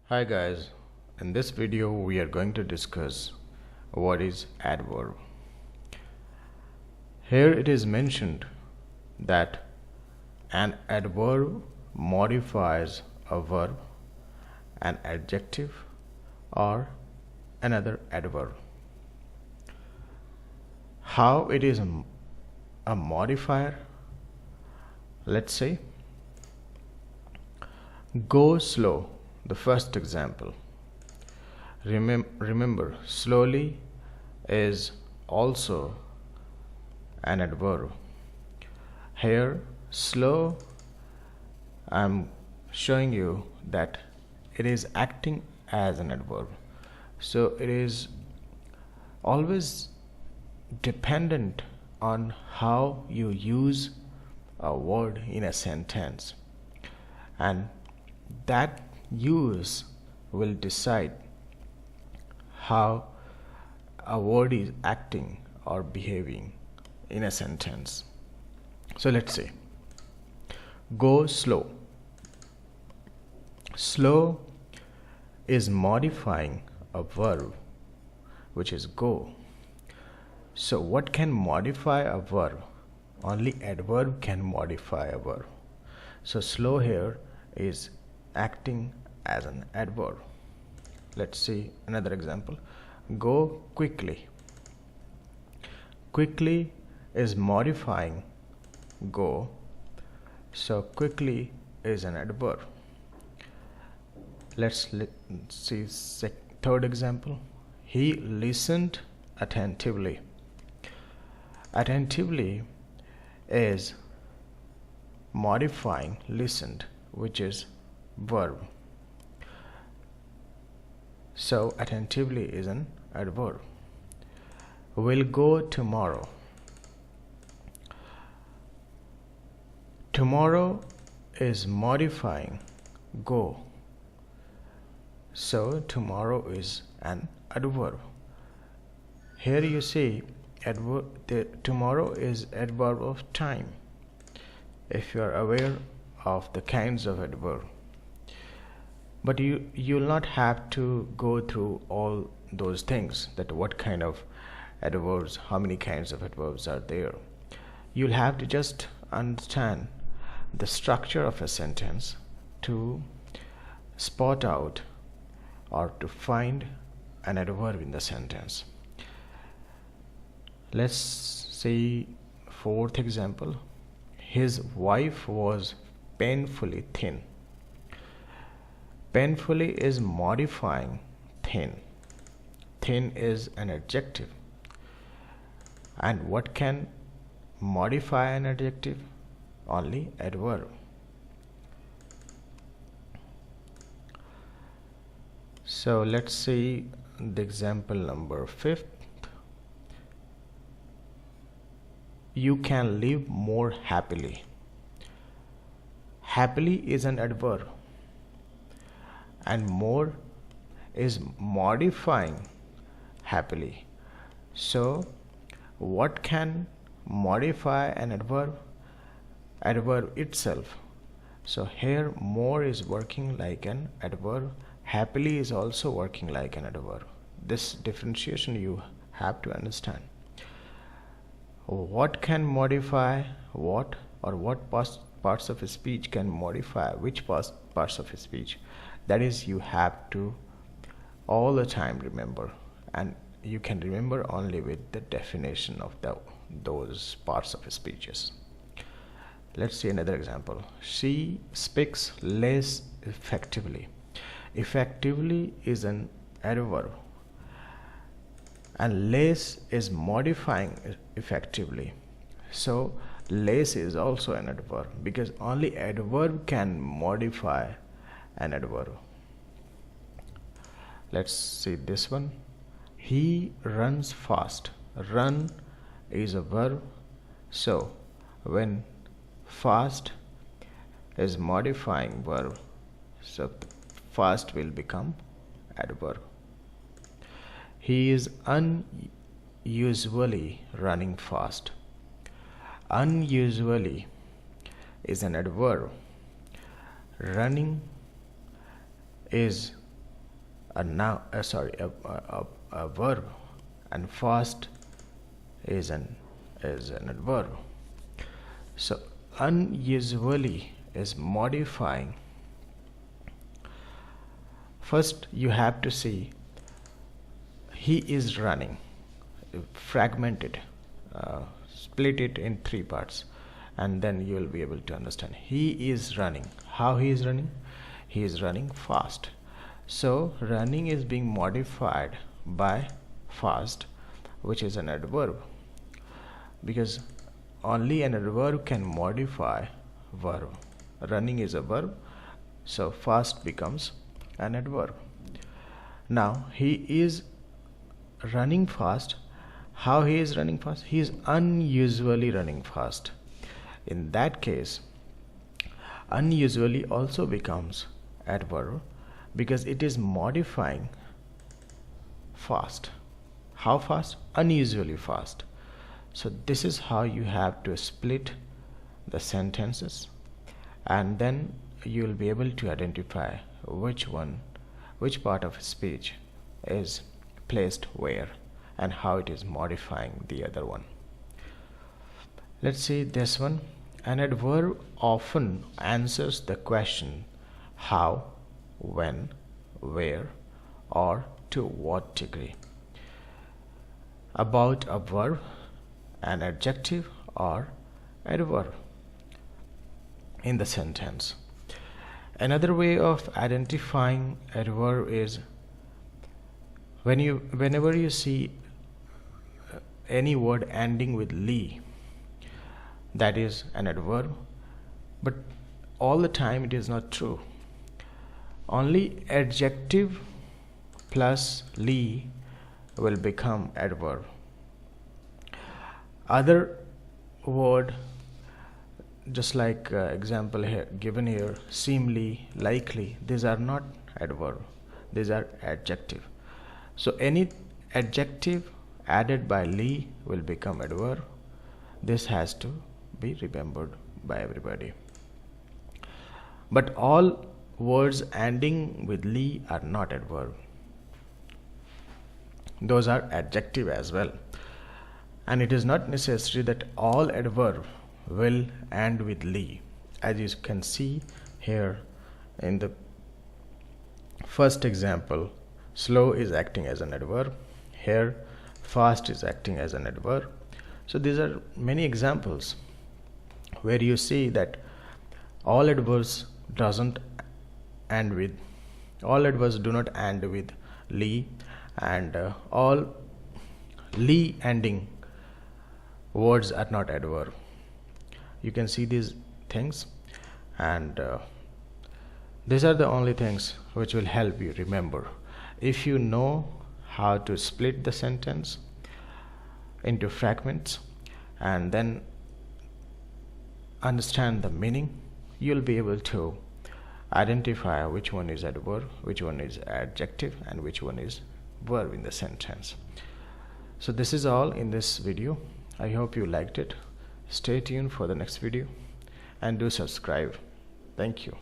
Hi guys, in this video we are going to discuss what is adverb. Here it is mentioned that an adverb modifies a verb, an adjective or another adverb. How it is a modifier? Let's say go slow. The first example. Remember, slowly is also an adverb. Here, slow, I'm showing you that it is acting as an adverb. So it is always dependent on how you use a word in a sentence, and that use will decide how a word is acting or behaving in a sentence. So let's say go slow. Slow is modifying a verb, which is go. So what can modify a verb? Only adverb can modify a verb. So slow here is acting as an adverb. Let's see another example. Go quickly. Quickly is modifying go, so quickly is an adverb. Let's see third example. He listened attentively. Attentively is modifying listened, which is verb. So attentively is an adverb. Will go tomorrow. Tomorrow is modifying go. So tomorrow is an adverb. Here you see tomorrow is adverb of time, if you are aware of the kinds of adverb. But you'll not have to go through all those things, that what kind of adverbs, how many kinds of adverbs are there. You'll have to just understand the structure of a sentence to spot out or to find an adverb in the sentence. Let's see fourth example. His wife was painfully thin. Painfully is modifying thin. Thin is an adjective. And what can modify an adjective? Only adverb. So let's see the example number 5. You can live more happily. Happily is an adverb, and more is modifying happily. So what can modify an adverb? Adverb itself. So here more is working like an adverb, happily is also working like an adverb. This differentiation you have to understand. What can modify what, or what parts of a speech can modify which parts of a speech? That is, you have to all the time remember, and you can remember only with the definition of those parts of speeches. Let's see another example. She speaks less effectively. Effectively is an adverb, and less is modifying effectively. So less is also an adverb, because only adverb can modify an adverb. Let's see this one. He runs fast. Run is a verb, so when fast is modifying verb, so fast will become adverb. He is unusually running fast. Unusually is an adverb. Running is a noun, a verb, and fast is an adverb. So unusually is modifying. First you have to see he is running, fragment it, split it in 3 parts, and then you will be able to understand. He is running. How he is running? He is running fast. So running is being modified by fast, which is an adverb, because only an adverb can modify verb. Running is a verb, so fast becomes an adverb. Now he is running fast. How he is running fast? He is unusually running fast. In that case, unusually also becomes adverb because it is modifying fast. How fast? Unusually fast. So this is how you have to split the sentences, and then you will be able to identify which part of speech is placed where and how it is modifying the other one. Let's see this one. An adverb often answers the question how, when, where, or to what degree about a verb, an adjective, or adverb in the sentence. Another way of identifying adverb is whenever you see any word ending with "ly", that is an adverb, but all the time it is not true. Only adjective plus "ly" will become adverb. Other word, just like example here given here, seemly, likely, these are not adverb, these are adjective. So any adjective added by "ly" will become adverb. This has to be remembered by everybody. But all words ending with "ly" are not adverb. Those are adjective as well. And it is not necessary that all adverb will end with "ly". As you can see here in the first example, slow is acting as an adverb. Here fast is acting as an adverb. So these are many examples where you see that all adverbs do not end with "ly", and all "ly" ending words are not adverb. You can see these things, and these are the only things which will help you remember. If you know how to split the sentence into fragments and then understand the meaning, you'll be able to identify which one is adverb, which one is adjective, and which one is verb in the sentence. So this is all in this video. I hope you liked it. Stay tuned for the next video and do subscribe. Thank you.